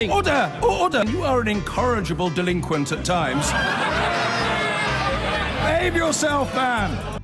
Order! Order! You are an incorrigible delinquent at times. Behave yourself, man!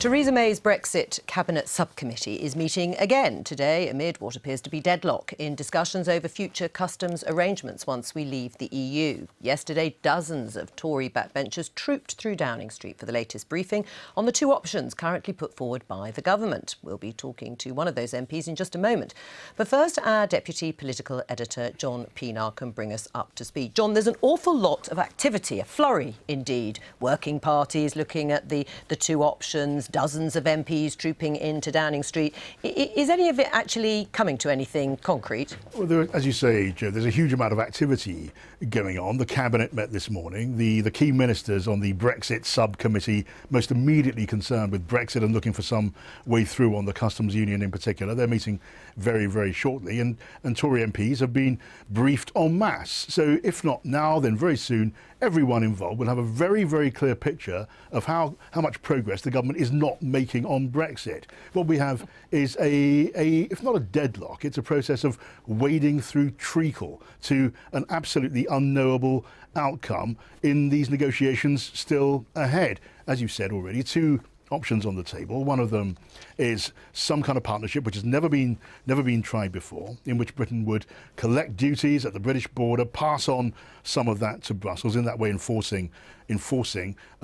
Theresa May's Brexit Cabinet Subcommittee is meeting again today amid what appears to be deadlock in discussions over future customs arrangements once we leave the EU. Yesterday, dozens of Tory backbenchers trooped through Downing Street for the latest briefing on the two options currently put forward by the government. We'll be talking to one of those MPs in just a moment. But first, our Deputy Political Editor, John Pienaar, can bring us up to speed. John, there's an awful lot of activity, a flurry indeed. Working parties looking at the two options, dozens of MPs trooping into Downing Street. Is any of it actually coming to anything concrete? Well, as you say, Jo, there's a huge amount of activity going on. The Cabinet met this morning. The key ministers on the Brexit subcommittee, most immediately concerned with Brexit and looking for some way through on the customs union in particular. They're meeting very, very shortly, and Tory MPs have been briefed en masse. So if not now, then very soon, everyone involved will have a very, very clear picture of how much progress the government is not making on Brexit. What we have is if not a deadlock, it's a process of wading through treacle to an absolutely unknowable outcome in these negotiations still ahead. As you said already, two options on the table. One of them is some kind of partnership which has never been tried before, in which Britain would collect duties at the British border, pass on some of that to Brussels, in that way enforcing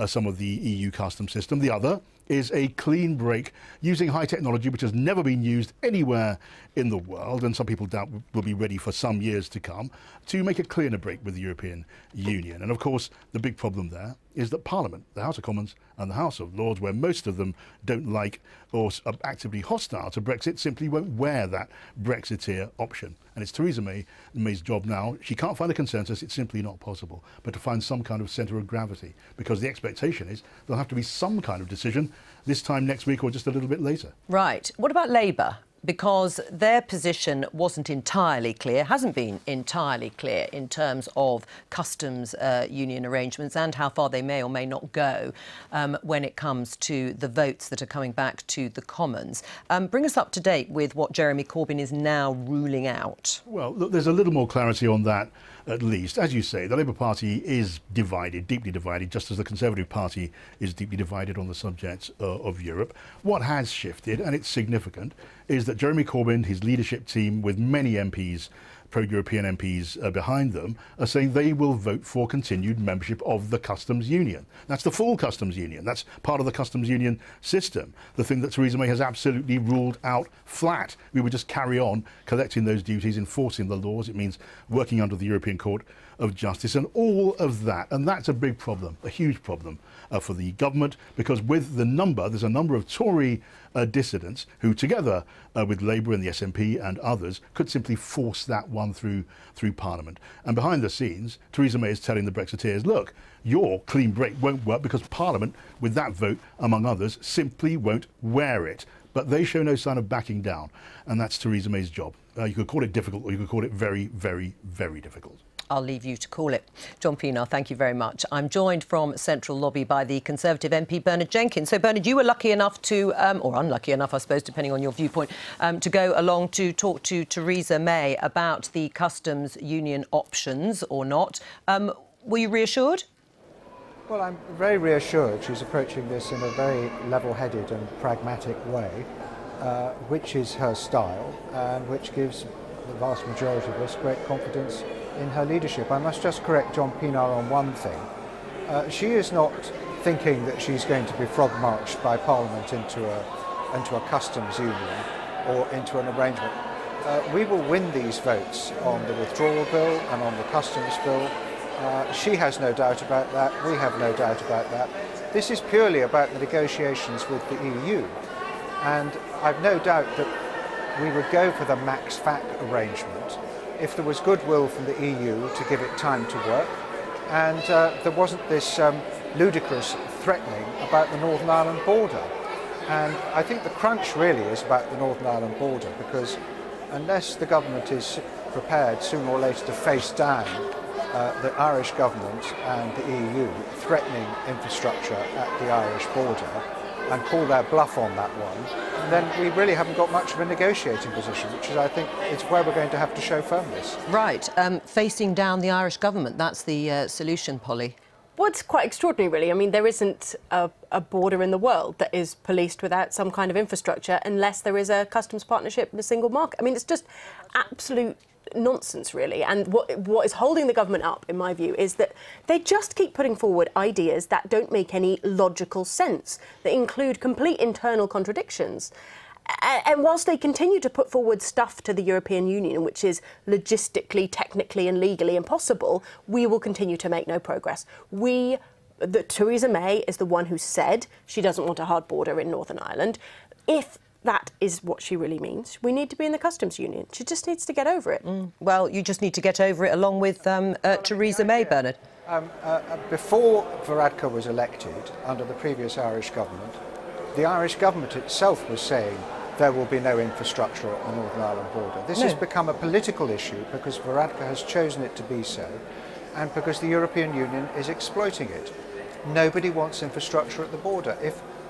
some of the EU customs system. The other is a clean break using high technology which has never been used anywhere in the world, and some people doubt will be ready for some years to come, to make a cleaner break with the European Union. And of course, the big problem there is that Parliament, the House of Commons and the House of Lords, where most of them don't like or are actively hostile to Brexit, simply won't wear that Brexiteer option. And it's Theresa May's job now. She can't find a consensus, it's simply not possible, but to find some kind of centre of gravity, because the expectation is there'll have to be some kind of decision this time next week or just a little bit later. Right. What about Labour? Because their position wasn't entirely clear, hasn't been entirely clear in terms of customs union arrangements and how far they may or may not go when it comes to the votes that are coming back to the Commons. Bring us up to date with what Jeremy Corbyn is now ruling out. Well, look, there's a little more clarity on that, at least. As you say, the Labour Party is divided, deeply divided, just as the Conservative Party is deeply divided on the subject of Europe. What has shifted, and it's significant, is that Jeremy Corbyn, his leadership team, with many MPs, pro-European MPs behind them, are saying they will vote for continued membership of the customs union. That's the full customs union. That's part of the customs union system. The thing that Theresa May has absolutely ruled out flat. We would just carry on collecting those duties, enforcing the laws. It means working under the European Court of Justice and all of that. And that's a big problem, a huge problem for the government, because with there's a number of Tory dissidents who, together with Labour and the SNP and others, could simply force that one through Parliament. And behind the scenes, Theresa May is telling the Brexiteers, look, your clean break won't work because Parliament, with that vote, among others, simply won't wear it. But they show no sign of backing down. And that's Theresa May's job. You could call it difficult, or you could call it very, very, very difficult. I'll leave you to call it. John Pienaar, thank you very much. I'm joined from Central Lobby by the Conservative MP Bernard Jenkins. So, Bernard, you were lucky enough to, or unlucky enough, I suppose, depending on your viewpoint, to go along to talk to Theresa May about the customs union options or not. Were you reassured? Well, I'm very reassured. She's approaching this in a very level-headed and pragmatic way, which is her style and which gives the vast majority of us great confidence in her leadership. I must just correct John Pienaar on one thing. She is not thinking that she's going to be frog-marched by Parliament into a customs union or into an arrangement. We will win these votes on the withdrawal bill and on the customs bill. She has no doubt about that. We have no doubt about that. This is purely about the negotiations with the EU. And I've no doubt that we would go for the max FAC arrangement if there was goodwill from the EU to give it time to work, and there wasn't this ludicrous threatening about the Northern Ireland border. And I think the crunch really is about the Northern Ireland border, because unless the government is prepared sooner or later to face down the Irish government and the EU threatening infrastructure at the Irish border and call their bluff on that one, then we really haven't got much of a negotiating position, which is, I think, is where we're going to have to show firmness. Right, facing down the Irish government, that's the solution, Polly. Well, it's quite extraordinary, really. I mean, there isn't a border in the world that is policed without some kind of infrastructure unless there is a customs partnership and a single market. I mean, it's just absolute nonsense, really. And what is holding the government up, in my view, is that they just keep putting forward ideas that don't make any logical sense, that include complete internal contradictions. And whilst they continue to put forward stuff to the European Union, which is logistically, technically and legally impossible, we will continue to make no progress. Theresa May is the one who said she doesn't want a hard border in Northern Ireland. If that is what she really means, we need to be in the customs union. She just needs to get over it. Well, you just need to get over it along with Theresa May, Bernard. Before Varadkar was elected, under the previous Irish government, the Irish government itself was saying there will be no infrastructure at the Northern Ireland border. This has become a political issue because Varadkar has chosen it to be so, and because the European Union is exploiting it. Nobody wants infrastructure at the border.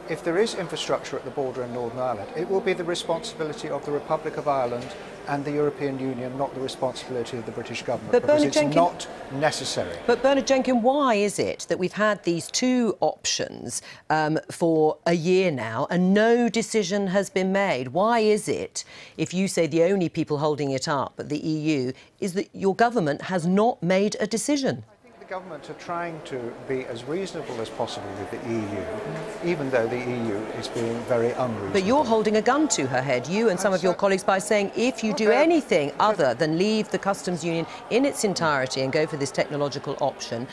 If there is infrastructure at the border in Northern Ireland, it will be the responsibility of the Republic of Ireland and the European Union, not the responsibility of the British government, because it's not necessary. But Bernard Jenkins, why is it that we've had these two options for a year now and no decision has been made? Why is it, if you say the only people holding it up at the EU, is that your government has not made a decision? The government are trying to be as reasonable as possible with the EU, even though the EU is being very unreasonable. But you're holding a gun to her head, you and some of your colleagues, by saying if you do anything other than leave the customs union in its entirety and go for this technological option,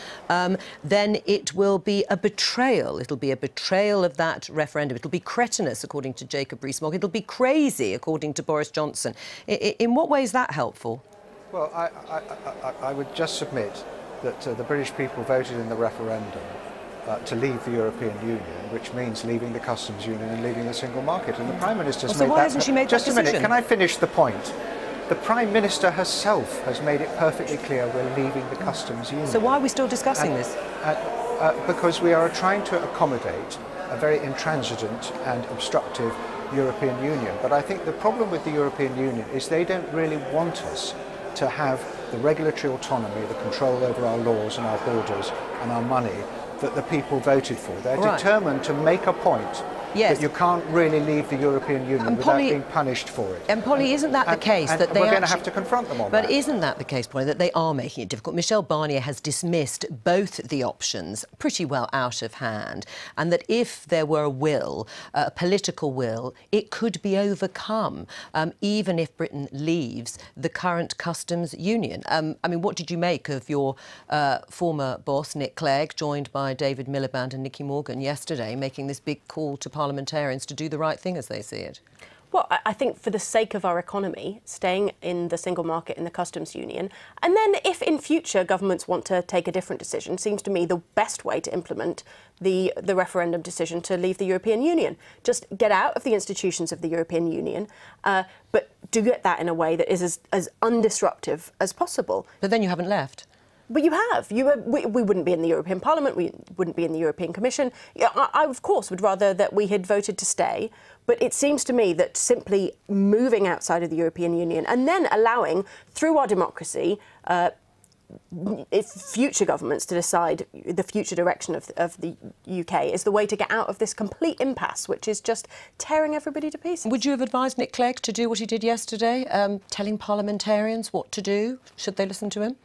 then it will be a betrayal. It'll be a betrayal of that referendum. It'll be cretinous, according to Jacob Rees-Mogg. It'll be crazy, according to Boris Johnson. In what way is that helpful? Well, I would just submit that the British people voted in the referendum to leave the European Union, which means leaving the customs union and leaving the single market. And the Prime Minister's made that... So why hasn't she made that decision? Just a minute, can I finish the point? The Prime Minister herself has made it perfectly clear we're leaving the customs union. So why are we still discussing this? Because we are trying to accommodate a very intransigent and obstructive European Union. But I think the problem with the European Union is they don't really want us to have the regulatory autonomy, the control over our laws and our borders and our money that the people voted for. They're determined to make a point that you can't really leave the European Union without being punished for it. And Polly, isn't that the case? That we're going to have to confront them on that. But isn't that the case, Polly, that they are making it difficult? Michel Barnier has dismissed both the options pretty well out of hand, and that if there were a will, a political will, it could be overcome, even if Britain leaves the current customs union. I mean, what did you make of your former boss, Nick Clegg, joined by David Miliband and Nicky Morgan yesterday, making this big call to parliamentarians to do the right thing as they see it? Well, I think for the sake of our economy, staying in the single market in the customs union, and then if in future governments want to take a different decision, seems to me the best way to implement the referendum decision to leave the European Union. Just get out of the institutions of the European Union, but do it that in a way that is as undisruptive as possible. But then you haven't left. But you have. We wouldn't be in the European Parliament, we wouldn't be in the European Commission. I, of course, would rather that we had voted to stay, but it seems to me that simply moving outside of the European Union and then allowing, through our democracy, future governments to decide the future direction of the UK is the way to get out of this complete impasse, which is just tearing everybody to pieces. Would you have advised Nick Clegg to do what he did yesterday, telling parliamentarians what to do? Should they listen to him?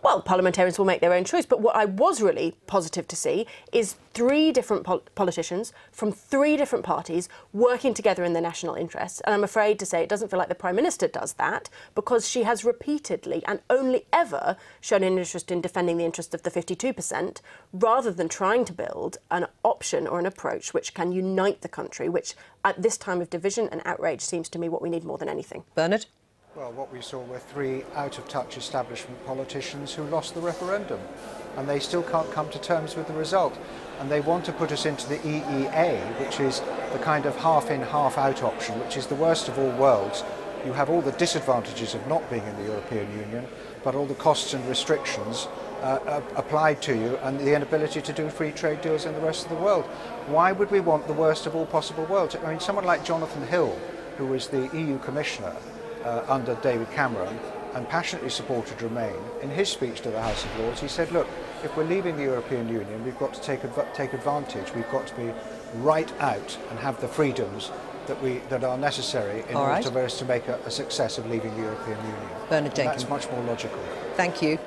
Well, parliamentarians will make their own choice, but what I was really positive to see is three different politicians from three different parties working together in their national interests. And I'm afraid to say it doesn't feel like the Prime Minister does that, because she has repeatedly and only ever shown an interest in defending the interests of the 52%, rather than trying to build an option or an approach which can unite the country, which at this time of division and outrage seems to me what we need more than anything. Bernard? Well, what we saw were three out-of-touch establishment politicians who lost the referendum, and they still can't come to terms with the result. And they want to put us into the EEA, which is the kind of half-in, half-out option, which is the worst of all worlds. You have all the disadvantages of not being in the European Union, but all the costs and restrictions applied to you and the inability to do free trade deals in the rest of the world. Why would we want the worst of all possible worlds? I mean, someone like Jonathan Hill, who was the EU Commissioner under David Cameron and passionately supported Remain, in his speech to the House of Lords, he said, look, if we're leaving the European Union, we've got to take advantage. We've got to be right out and have the freedoms that are necessary in order for us to make a success of leaving the European Union. Bernard Jenkins. That's much more logical. Thank you.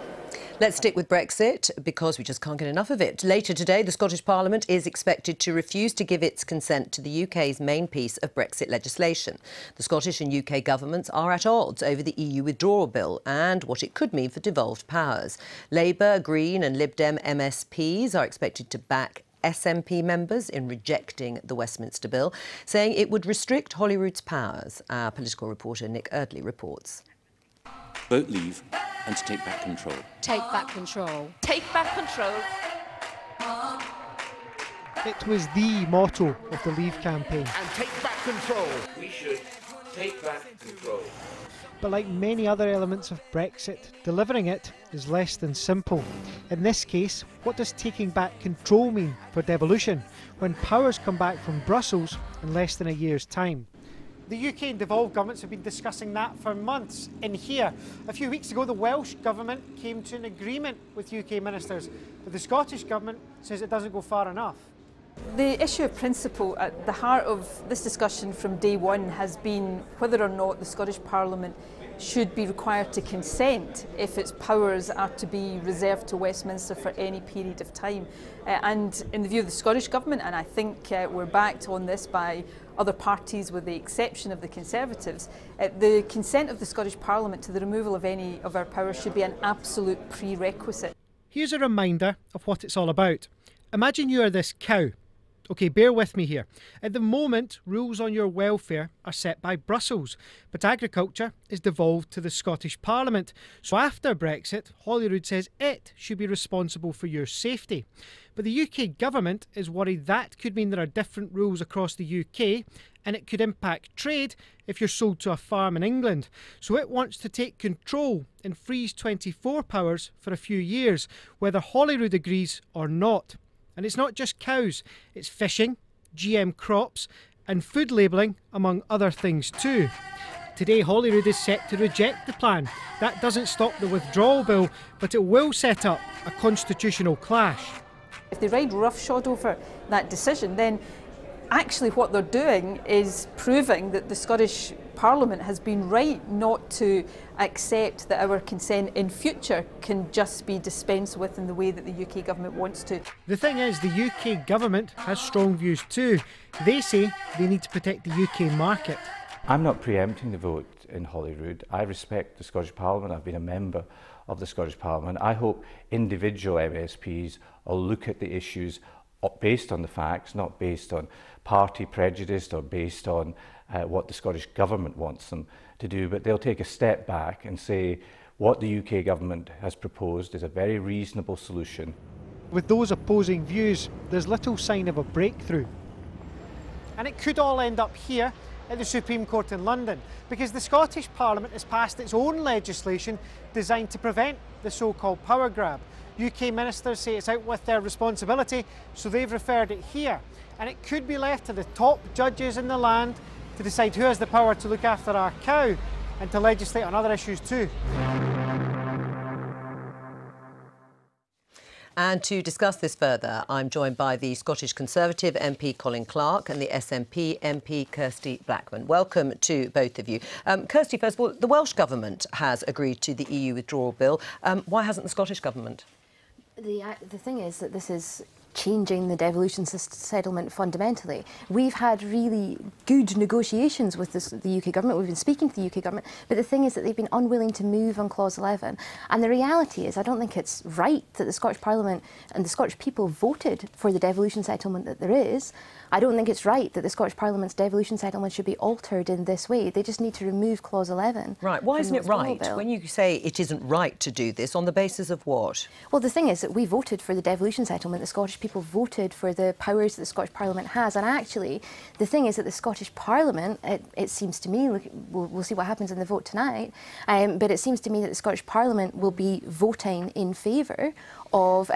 Let's stick with Brexit because we just can't get enough of it. Later today, the Scottish Parliament is expected to refuse to give its consent to the UK's main piece of Brexit legislation. The Scottish and UK governments are at odds over the EU withdrawal bill and what it could mean for devolved powers. Labour, Green and Lib Dem MSPs are expected to back SNP members in rejecting the Westminster bill, saying it would restrict Holyrood's powers. Our political reporter Nick Eardley reports. Vote leave and to take back control. Take back control. Take back control. It was the motto of the Leave campaign. And take back control. We should take back control. But like many other elements of Brexit, delivering it is less than simple. In this case, what does taking back control mean for devolution when powers come back from Brussels in less than a year's time? The UK and devolved governments have been discussing that for months. In here, a few weeks ago, the Welsh Government came to an agreement with UK ministers, but the Scottish Government says it doesn't go far enough. The issue of principle at the heart of this discussion from day one has been whether or not the Scottish Parliament should be required to consent if its powers are to be reserved to Westminster for any period of time. And in the view of the Scottish Government, and I think we're backed on this by other parties with the exception of the Conservatives, the consent of the Scottish Parliament to the removal of any of our powers should be an absolute prerequisite. Here's a reminder of what it's all about. Imagine you are this cow. OK, bear with me here. At the moment, rules on your welfare are set by Brussels, but agriculture is devolved to the Scottish Parliament. So after Brexit, Holyrood says it should be responsible for your safety. But the UK government is worried that could mean there are different rules across the UK and it could impact trade if you're sold to a farm in England. So it wants to take control and freeze 24 powers for a few years, whether Holyrood agrees or not. And it's not just cows, it's fishing, GM crops and food labelling, among other things too. Today, Holyrood is set to reject the plan. That doesn't stop the withdrawal bill, but it will set up a constitutional clash. If they ride roughshod over that decision, then actually what they're doing is proving that the Scottish Parliament has been right not to accept that our consent in future can just be dispensed with in the way that the UK government wants to. The thing is, the UK government has strong views too. They say they need to protect the UK market. I'm not preempting the vote in Holyrood. I respect the Scottish Parliament. I've been a member of the Scottish Parliament. I hope individual MSPs will look at the issues based on the facts, not based on party prejudice or based on what the Scottish Government wants them to do, but they'll take a step back and say what the UK Government has proposed is a very reasonable solution. With those opposing views, there's little sign of a breakthrough. And it could all end up here at the Supreme Court in London, because the Scottish Parliament has passed its own legislation designed to prevent the so-called power grab. UK ministers say it's out with their responsibility, so they've referred it here. And it could be left to the top judges in the land to decide who has the power to look after our cow and to legislate on other issues too. And to discuss this further, I'm joined by the Scottish Conservative MP Colin Clark and the SNP MP Kirsty Blackman. Welcome to both of you. Kirsty, first of all, the Welsh Government has agreed to the EU withdrawal bill. Why hasn't the Scottish Government? The thing is that this is changing the devolution settlement fundamentally. We've had really good negotiations with the UK government. We've been speaking to the UK government, but the thing is that they've been unwilling to move on Clause 11. And the reality is, I don't think it's right that the Scottish Parliament and the Scottish people voted for the devolution settlement that there is. I don't think it's right that the Scottish Parliament's devolution settlement should be altered in this way. They just need to remove Clause 11. Right. Why isn't it right? When you say it isn't right to do this, on the basis of what? Well, the thing is that we voted for the devolution settlement. The Scottish people people voted for the powers that the Scottish Parliament has. And actually, the thing is that the Scottish Parliament, it seems to me, we'll see what happens in the vote tonight, but it seems to me that the Scottish Parliament will be voting in favour of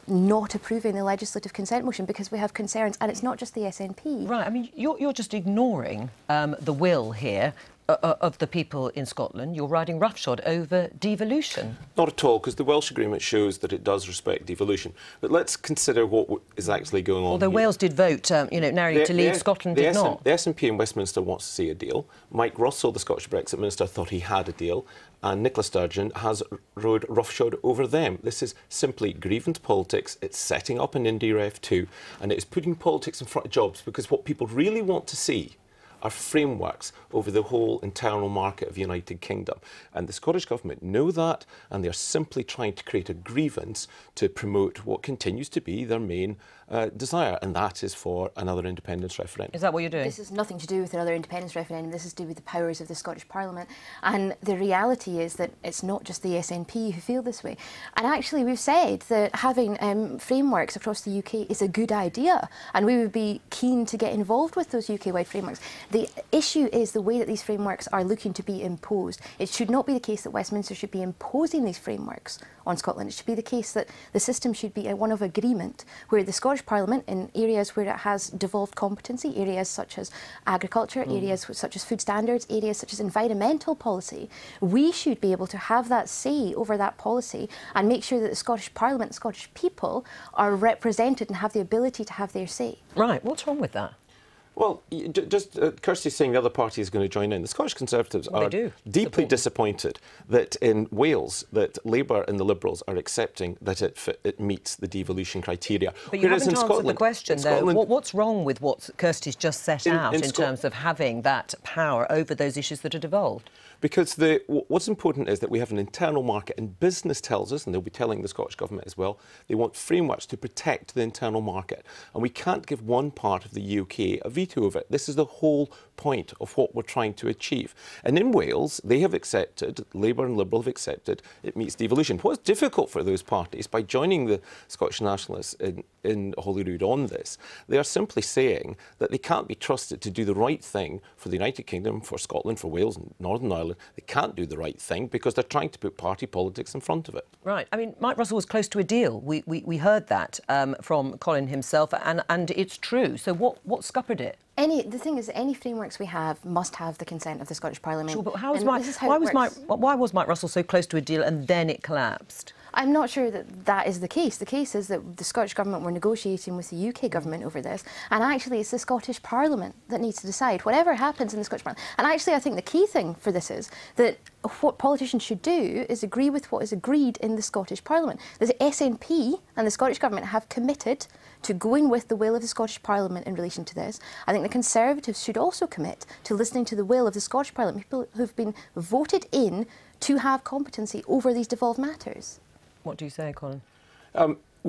not approving the legislative consent motion because we have concerns, and it's not just the SNP. Right, I mean, you're just ignoring the will here of the people in Scotland. You're riding roughshod over devolution. Not at all, because the Welsh agreement shows that it does respect devolution. But let's consider what is actually going on. Although here. Wales did vote, narrowly to leave, Scotland did not. The SNP in Westminster wants to see a deal. Mike Russell, the Scottish Brexit minister, thought he had a deal, and Nicola Sturgeon has rode roughshod over them. This is simply grievance politics. It's setting up an IndyRef 2, and it is putting politics in front of jobs, because what people really want to see are frameworks over the whole internal market of the United Kingdom. And the Scottish Government know that, and they're simply trying to create a grievance to promote what continues to be their main desire, and that is for another independence referendum. Is that what you're doing? This has nothing to do with another independence referendum. This is to do with the powers of the Scottish Parliament. And the reality is that it's not just the SNP who feel this way. And actually, we've said that having frameworks across the UK is a good idea, and we would be keen to get involved with those UK-wide frameworks. The issue is the way that these frameworks are looking to be imposed. It should not be the case that Westminster should be imposing these frameworks on Scotland. It should be the case that the system should be one of agreement, where the Scottish Parliament, in areas where it has devolved competency, areas such as agriculture, areas such as food standards, areas such as environmental policy, we should be able to have that say over that policy and make sure that the Scottish Parliament, the Scottish people, are represented and have the ability to have their say. Right, what's wrong with that? Well, just Kirsty's saying the other party is going to join in. The Scottish Conservatives are deeply disappointed that in Wales that Labour and the Liberals are accepting that it meets the devolution criteria. But you haven't answered the question, though. What's wrong with what Kirsty's just set out in terms of having that power over those issues that are devolved? Because what's important is that we have an internal market, and business tells us, and they'll be telling the Scottish Government as well, they want frameworks to protect the internal market. And we can't give one part of the UK a veto over it. This is the whole point of what we're trying to achieve. And in Wales, they have accepted, Labour and Liberal have accepted, it meets devolution. What's difficult for those parties, by joining the Scottish Nationalists in Holyrood on this, they are simply saying that they can't be trusted to do the right thing for the United Kingdom, for Scotland, for Wales and Northern Ireland. They can't do the right thing because they're trying to put party politics in front of it. Right. I mean, Mike Russell was close to a deal. We heard that from Colin himself, and it's true. So what scuppered it? The thing is, any frameworks we have must have the consent of the Scottish Parliament. Sure, but why was Mike Russell so close to a deal and then it collapsed? I'm not sure that that is the case. The case is that the Scottish Government were negotiating with the UK Government over this, and actually it's the Scottish Parliament that needs to decide whatever happens in the Scottish Parliament. And actually I think the key thing for this is that what politicians should do is agree with what is agreed in the Scottish Parliament. The SNP and the Scottish Government have committed to going with the will of the Scottish Parliament in relation to this. I think the Conservatives should also commit to listening to the will of the Scottish Parliament, people who've been voted in to have competency over these devolved matters. What do you say, Colin?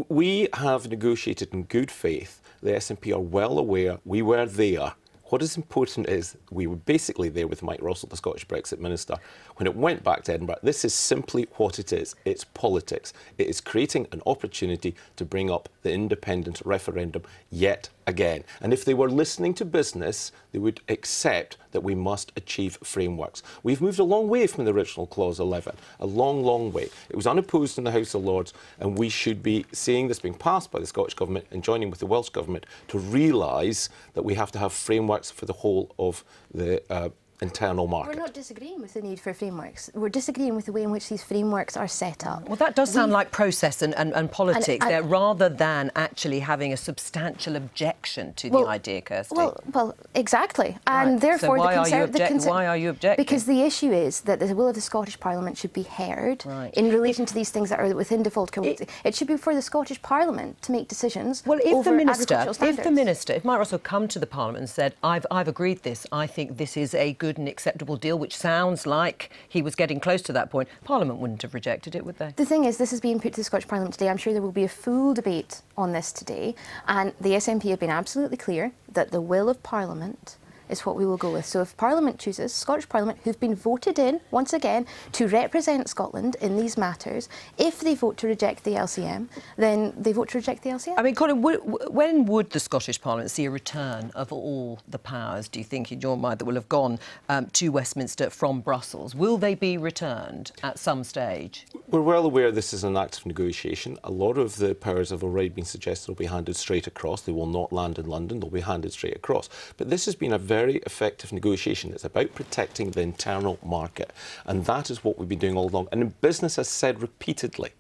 We have negotiated in good faith. The SNP are well aware we were there. What is important is we were basically there with Mike Russell, the Scottish Brexit minister, when it went back to Edinburgh. This is simply what it is. It's politics. It is creating an opportunity to bring up the independence referendum yet again. And if they were listening to business, they would accept that we must achieve frameworks. We've moved a long way from the original Clause 11, a long, long way. It was unopposed in the House of Lords, and we should be seeing this being passed by the Scottish Government and joining with the Welsh Government to realise that we have to have frameworks for the whole of the internal market. We're not disagreeing with the need for frameworks. We're disagreeing with the way in which these frameworks are set up. Well, that does sound like process and politics there, rather than actually having a substantial objection to the idea, Kirsty. Well, exactly. And therefore, so why are you objecting? Because the issue is that the will of the Scottish Parliament should be heard in relation to these things that are within devolved competency. It should be for the Scottish Parliament to make decisions over agricultural standards. If Mike Russell come to the Parliament and said, I've agreed this, I think this is a good and acceptable deal, which sounds like he was getting close to that point, Parliament wouldn't have rejected it, would they? The thing is, this is being put to the Scottish Parliament today. I'm sure there will be a full debate on this today, and the SNP have been absolutely clear that the will of Parliament is what we will go with. So if Parliament chooses, Scottish Parliament, who've been voted in, once again, to represent Scotland in these matters, if they vote to reject the LCM, then they vote to reject the LCM. I mean, Colin, when would the Scottish Parliament see a return of all the powers, do you think, in your mind, that will have gone to Westminster from Brussels? Will they be returned at some stage? We're well aware this is an active negotiation. A lot of the powers have already been suggested will be handed straight across. They will not land in London, they'll be handed straight across. But this has been a very effective negotiation. It's about protecting the internal market. And that is what we've been doing all along. And business has said repeatedly,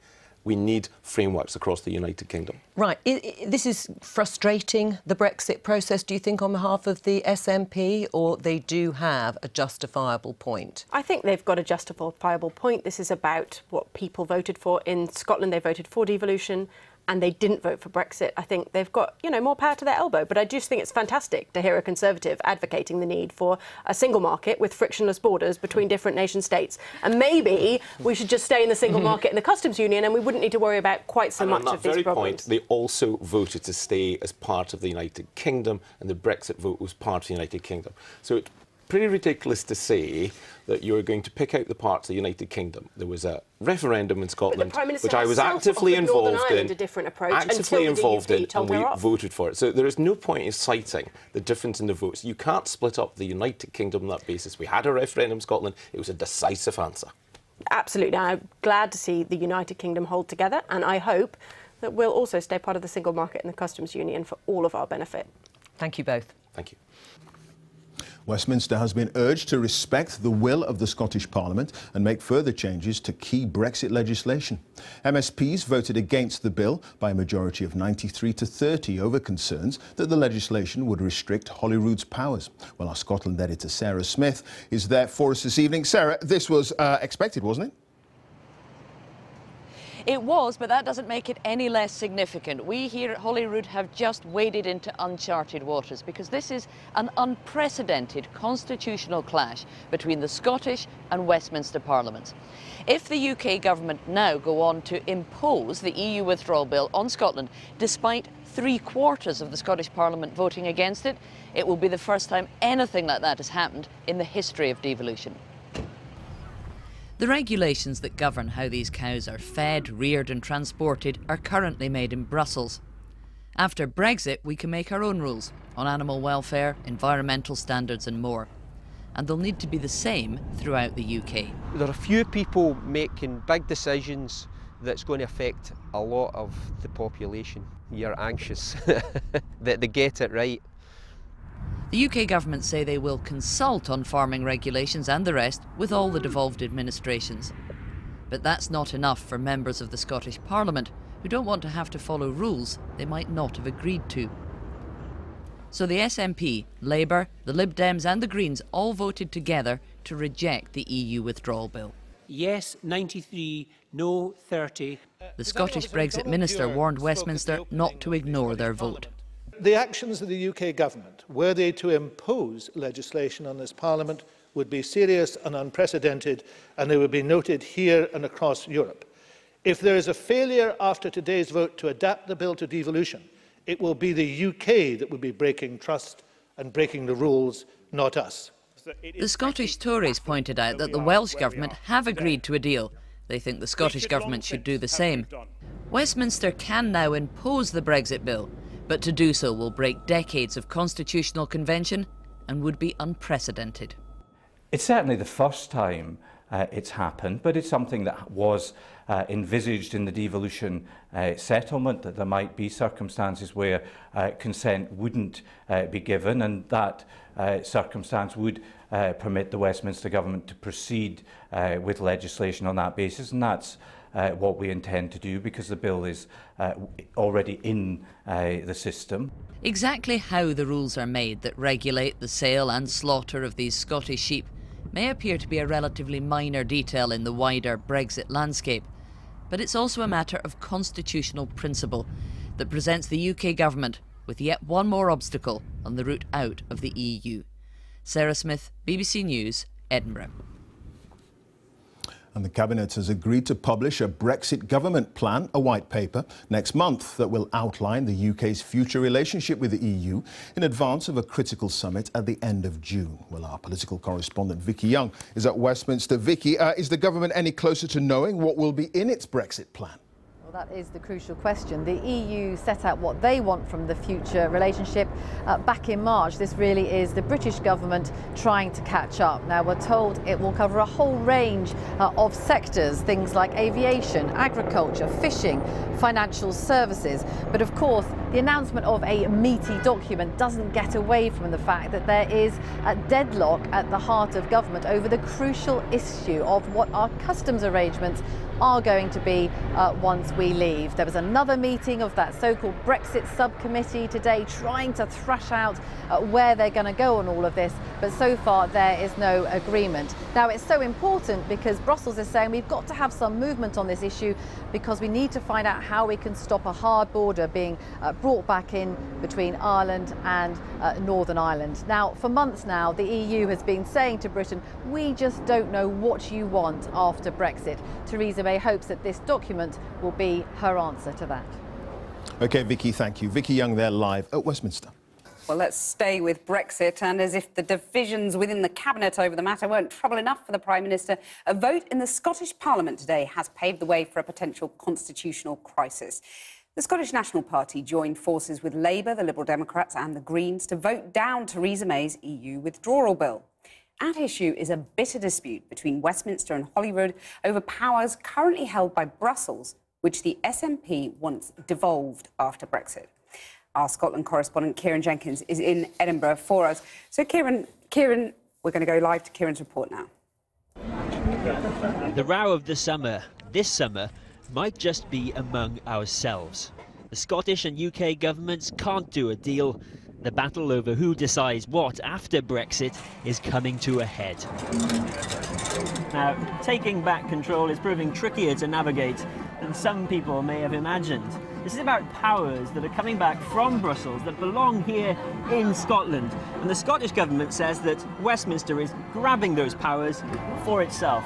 we need frameworks across the United Kingdom. Right. This is frustrating, the Brexit process, do you think, on behalf of the SNP, or they do have a justifiable point? I think they've got a justifiable point. This is about what people voted for. In Scotland, they voted for devolution, and they didn't vote for Brexit. I think they've got, you know, more power to their elbow. But I just think it's fantastic to hear a Conservative advocating the need for a single market with frictionless borders between different nation states. And maybe we should just stay in the single market and the customs union, and we wouldn't need to worry about quite so much of these problems. On that very point, they also voted to stay as part of the United Kingdom, and the Brexit vote was part of the United Kingdom. So it's pretty ridiculous to say that you're going to pick out the parts of the United Kingdom. There was a referendum in Scotland, which I was actively involved in, and we voted for it. So there is no point in citing the difference in the votes. You can't split up the United Kingdom on that basis. We had a referendum in Scotland. It was a decisive answer. Absolutely. I'm glad to see the United Kingdom hold together, and I hope that we'll also stay part of the single market and the customs union for all of our benefit. Thank you both. Thank you. Westminster has been urged to respect the will of the Scottish Parliament and make further changes to key Brexit legislation. MSPs voted against the bill by a majority of 93 to 30 over concerns that the legislation would restrict Holyrood's powers. Well, our Scotland editor Sarah Smith is there for us this evening. Sarah, this was expected, wasn't it? It was, but that doesn't make it any less significant. We here at Holyrood have just waded into uncharted waters because this is an unprecedented constitutional clash between the Scottish and Westminster Parliaments. If the UK government now go on to impose the EU withdrawal bill on Scotland, despite 3/4 of the Scottish Parliament voting against it, it will be the first time anything like that has happened in the history of devolution. The regulations that govern how these cows are fed, reared and transported are currently made in Brussels. After Brexit, we can make our own rules on animal welfare, environmental standards and more. And they'll need to be the same throughout the UK. There are a few people making big decisions that's going to affect a lot of the population. You're anxious that they get it right. The UK government say they will consult on farming regulations and the rest with all the devolved administrations. But that's not enough for members of the Scottish Parliament who don't want to have to follow rules they might not have agreed to. So the SNP, Labour, the Lib Dems and the Greens all voted together to reject the EU withdrawal bill. Yes, 93, no, 30. The Scottish Brexit minister warned Westminster not to ignore their vote. The actions of the UK government, were they to impose legislation on this Parliament, would be serious and unprecedented, and they would be noted here and across Europe. If there is a failure after today's vote to adapt the bill to devolution, it will be the UK that will be breaking trust and breaking the rules, not us. The Scottish Tories pointed out that the Welsh government have agreed to a deal. They think the Scottish government should do the same. Westminster can now impose the Brexit bill, but to do so will break decades of constitutional convention and would be unprecedented. It's certainly the first time it's happened, but it's something that was envisaged in the devolution settlement, that there might be circumstances where consent wouldn't be given, and that circumstance would permit the Westminster government to proceed with legislation on that basis, and that's what we intend to do because the bill is already in the system. Exactly how the rules are made that regulate the sale and slaughter of these Scottish sheep may appear to be a relatively minor detail in the wider Brexit landscape, but it's also a matter of constitutional principle that presents the UK government with yet one more obstacle on the route out of the EU. Sarah Smith, BBC News, Edinburgh. And the Cabinet has agreed to publish a Brexit government plan, a white paper, next month that will outline the UK's future relationship with the EU in advance of a critical summit at the end of June. Well, our political correspondent Vicky Young is at Westminster. Vicky, is the government any closer to knowing what will be in its Brexit plan? Well, that is the crucial question. The EU set out what they want from the future relationship back in March. This really is the British government trying to catch up. Now, we're told it will cover a whole range of sectors, things like aviation, agriculture, fishing, financial services. But of course, the announcement of a meaty document doesn't get away from the fact that there is a deadlock at the heart of government over the crucial issue of what our customs arrangements are going to be once we leave. There was another meeting of that so-called Brexit subcommittee today trying to thrash out where they're going to go on all of this, but so far there is no agreement. Now, it's so important because Brussels is saying we've got to have some movement on this issue because we need to find out how we can stop a hard border being brought back in between Ireland and Northern Ireland. Now, for months now, the EU has been saying to Britain, we just don't know what you want after Brexit. Theresa May hopes that this document will be her answer to that. OK, Vicky, thank you. Vicky Young there live at Westminster. Well, let's stay with Brexit, and as if the divisions within the Cabinet over the matter weren't trouble enough for the Prime Minister, a vote in the Scottish Parliament today has paved the way for a potential constitutional crisis. The Scottish National Party joined forces with Labour, the Liberal Democrats and the Greens to vote down Theresa May's EU withdrawal bill. At issue is a bitter dispute between Westminster and Holyrood over powers currently held by Brussels, which the SNP wants devolved after Brexit. Our Scotland correspondent Kieran Jenkins is in Edinburgh for us. So Kieran, we're going to go live to Kieran's report now. The row of the summer, this summer, might just be among ourselves. The Scottish and UK governments can't do a deal. The battle over who decides what after Brexit is coming to a head. Now, taking back control is proving trickier to navigate than some people may have imagined. This is about powers that are coming back from Brussels that belong here in Scotland. And the Scottish government says that Westminster is grabbing those powers for itself.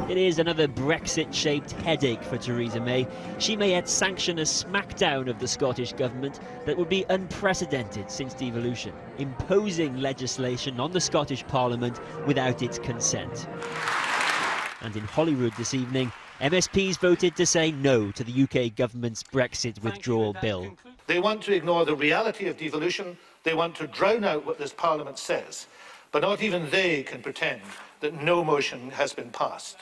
It is another Brexit-shaped headache for Theresa May. She may yet sanction a smackdown of the Scottish government that would be unprecedented since devolution, imposing legislation on the Scottish Parliament without its consent. And in Holyrood this evening, MSPs voted to say no to the UK government's Brexit withdrawal bill. They want to ignore the reality of devolution. They want to drown out what this Parliament says. But not even they can pretend that no motion has been passed.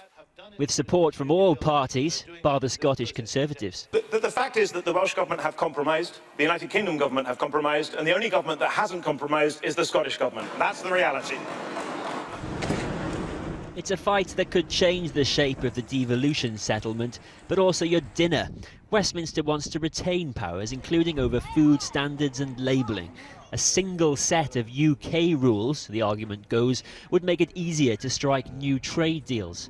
With support from all parties, bar the Scottish Conservatives. The fact is that the Welsh Government have compromised, the United Kingdom Government have compromised, and the only government that hasn't compromised is the Scottish Government. That's the reality. It's a fight that could change the shape of the devolution settlement, but also your dinner. Westminster wants to retain powers, including over food standards and labelling. A single set of UK rules, the argument goes, would make it easier to strike new trade deals.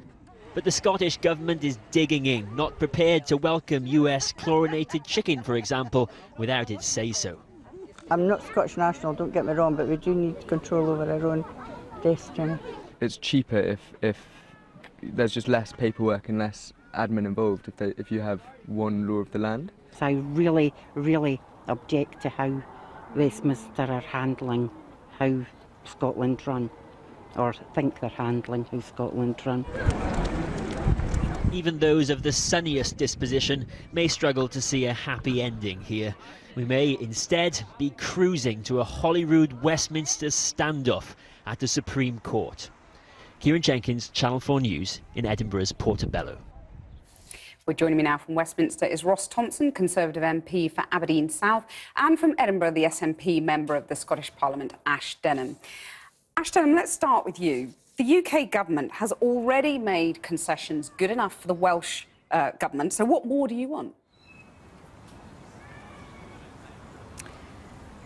But the Scottish government is digging in, not prepared to welcome US chlorinated chicken, for example, without its say-so. I'm not Scottish national, don't get me wrong, but we do need control over our own destiny. It's cheaper if there's just less paperwork and less admin involved if you have one law of the land. So I really, really object to how Westminster are handling how Scotland run, or think they're handling how Scotland run. Even those of the sunniest disposition may struggle to see a happy ending here. We may instead be cruising to a Holyrood-Westminster standoff at the Supreme Court. Kieran Jenkins, Channel 4 News in Edinburgh's Portobello. Well, joining me now from Westminster is Ross Thompson, Conservative MP for Aberdeen South, and from Edinburgh, the SNP member of the Scottish Parliament, Ash Denham. Ash Denham, let's start with you. The UK government has already made concessions good enough for the Welsh government, so what more do you want?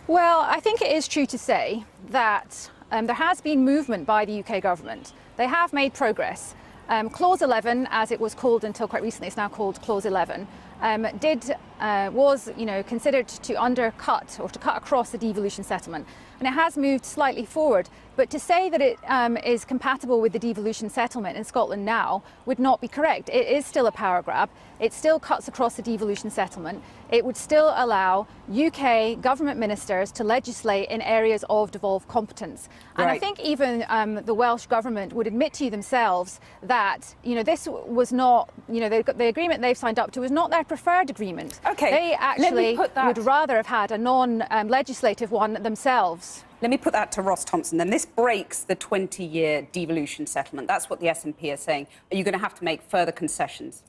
Well, I think it is true to say that there has been movement by the UK government. They have made progress. Clause 11, as it was called until quite recently, is now called Clause 11, was considered to undercut or to cut across the devolution settlement, and it has moved slightly forward. But to say that it is compatible with the devolution settlement in Scotland now would not be correct. It is still a power grab. It still cuts across the devolution settlement. It would still allow UK government ministers to legislate in areas of devolved competence. And I think even the Welsh government would admit to you themselves that this was not, the agreement they've signed up to was not their preferred agreement. Okay. They actually would rather have had a non-legislative one themselves. Let me put that to Ross Thompson then. This breaks the 20-year devolution settlement. That's what the SNP are saying. Are you going to have to make further concessions?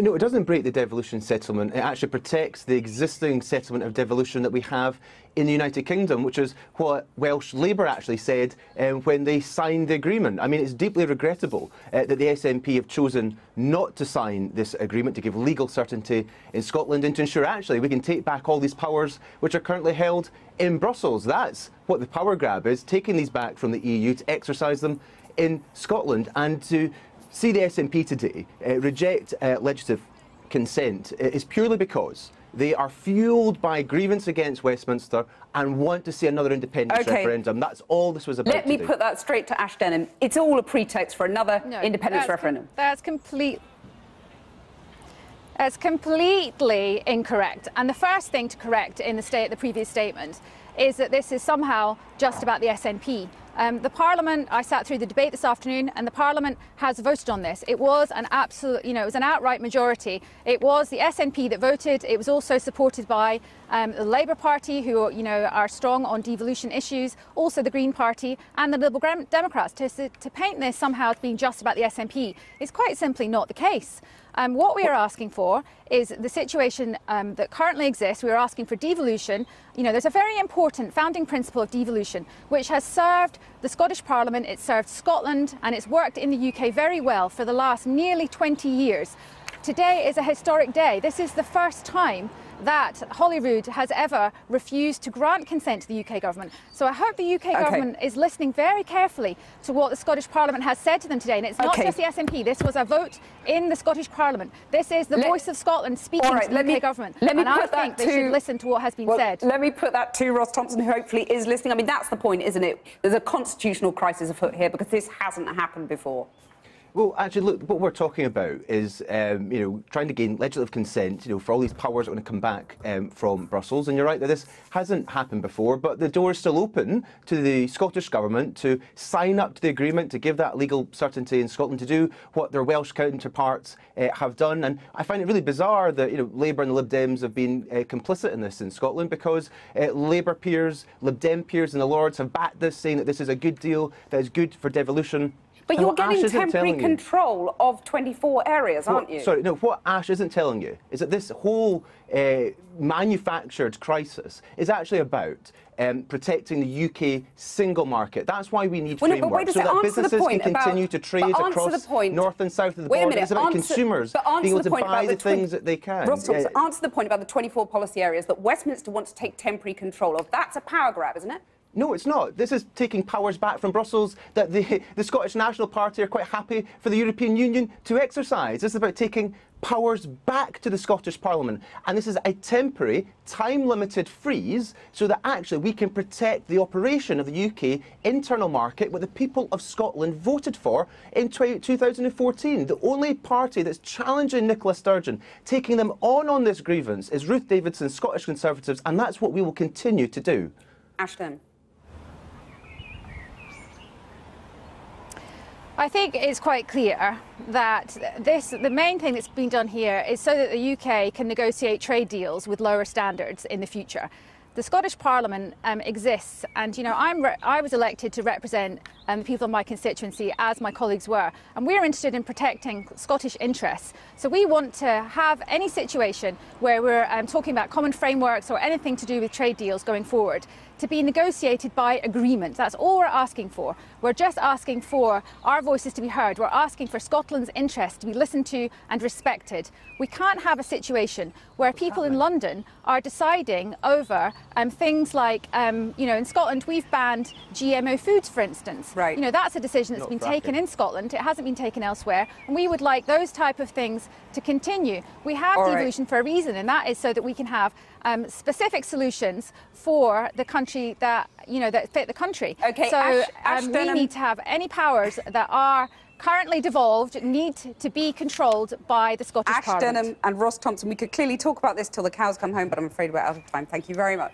No, it doesn't break the devolution settlement. It actually protects the existing settlement of devolution that we have in the United Kingdom, which is what Welsh Labour actually said when they signed the agreement. I mean, it's deeply regrettable that the SNP have chosen not to sign this agreement to give legal certainty in Scotland and to ensure actually we can take back all these powers which are currently held in Brussels. That's what the power grab is, taking these back from the EU to exercise them in Scotland. And to see the SNP today reject legislative consent is purely because they are fuelled by grievance against Westminster and want to see another independence referendum. That's all this was about. Let me put that straight to Ash Denham. It's all a pretext for another independence referendum. That's completely incorrect. And the first thing to correct in the previous statement is that this is somehow just about the SNP. The Parliament, I sat through the debate this afternoon, and the Parliament has voted on this. It was an absolute, it was an outright majority. It was the SNP that voted. It was also supported by the Labour Party, who are strong on devolution issues, also the Green Party and the Liberal Democrats. To paint this somehow as being just about the SNP is quite simply not the case. What we are asking for is the situation that currently exists. We are asking for devolution. There's a very important founding principle of devolution, which has served the Scottish Parliament, it's served Scotland, and it's worked in the UK very well for the last nearly 20 years. Today is a historic day. This is the first time that Holyrood has ever refused to grant consent to the UK government. So I hope the UK government is listening very carefully to what the Scottish Parliament has said to them today. And it's not just the SNP. This was a vote in the Scottish Parliament. This is the voice of Scotland speaking to the UK government. And I think they should listen to what has been said. Let me put that to Ross Thompson, who hopefully is listening. I mean, that's the point, isn't it? There's a constitutional crisis afoot here because this hasn't happened before. Well, actually, look, what we're talking about is, trying to gain legislative consent, for all these powers that are going to come back from Brussels. And you're right that this hasn't happened before, but the door is still open to the Scottish Government to sign up to the agreement, to give that legal certainty in Scotland, to do what their Welsh counterparts have done. And I find it really bizarre that, Labour and the Lib Dems have been complicit in this in Scotland, because Labour peers, Lib Dem peers and the Lords have backed this, saying that this is a good deal, that is good for devolution. But you're getting temporary control of 24 areas, aren't you? Sorry, no, what Ash isn't telling you is that this whole manufactured crisis is actually about protecting the UK single market. That's why we need frameworks, so that businesses can continue to trade across north and south of the border. It's about consumers being able to buy the things that they can. Ross Thompson, answer the point about the 24 policy areas that Westminster wants to take temporary control of. That's a power grab, isn't it? No, it's not. This is taking powers back from Brussels that the Scottish National Party are quite happy for the European Union to exercise. This is about taking powers back to the Scottish Parliament. And this is a temporary, time-limited freeze so that actually we can protect the operation of the UK internal market, what the people of Scotland voted for in 2014. The only party that's challenging Nicola Sturgeon, taking them on this grievance, is Ruth Davidson's Scottish Conservatives, and that's what we will continue to do. Ashton. I think it's quite clear that the main thing that's been done here is so that the UK can negotiate trade deals with lower standards in the future. The Scottish Parliament exists, and I was elected to represent the people of my constituency, as my colleagues were, and we're interested in protecting Scottish interests. So we want to have any situation where we're talking about common frameworks or anything to do with trade deals going forward to be negotiated by agreement. That's all we're asking for. We're just asking for our voices to be heard. We're asking for Scotland's interests to be listened to and respected. We can't have a situation where people in London are deciding over things like, you know, in Scotland we've banned GMO foods, for instance. Right. You know, that's a decision that's been taken in Scotland. It hasn't been taken elsewhere, and we would like those type of things to continue. We have devolution for a reason, and that is so that we can have specific solutions for the country that, you know, that fit the country. Okay, so Ash we need to have any powers that are currently devolved need to be controlled by the Scottish Parliament. Denham and Ross Thompson, we could clearly talk about this till the cows come home, but I'm afraid we're out of time. Thank you very much.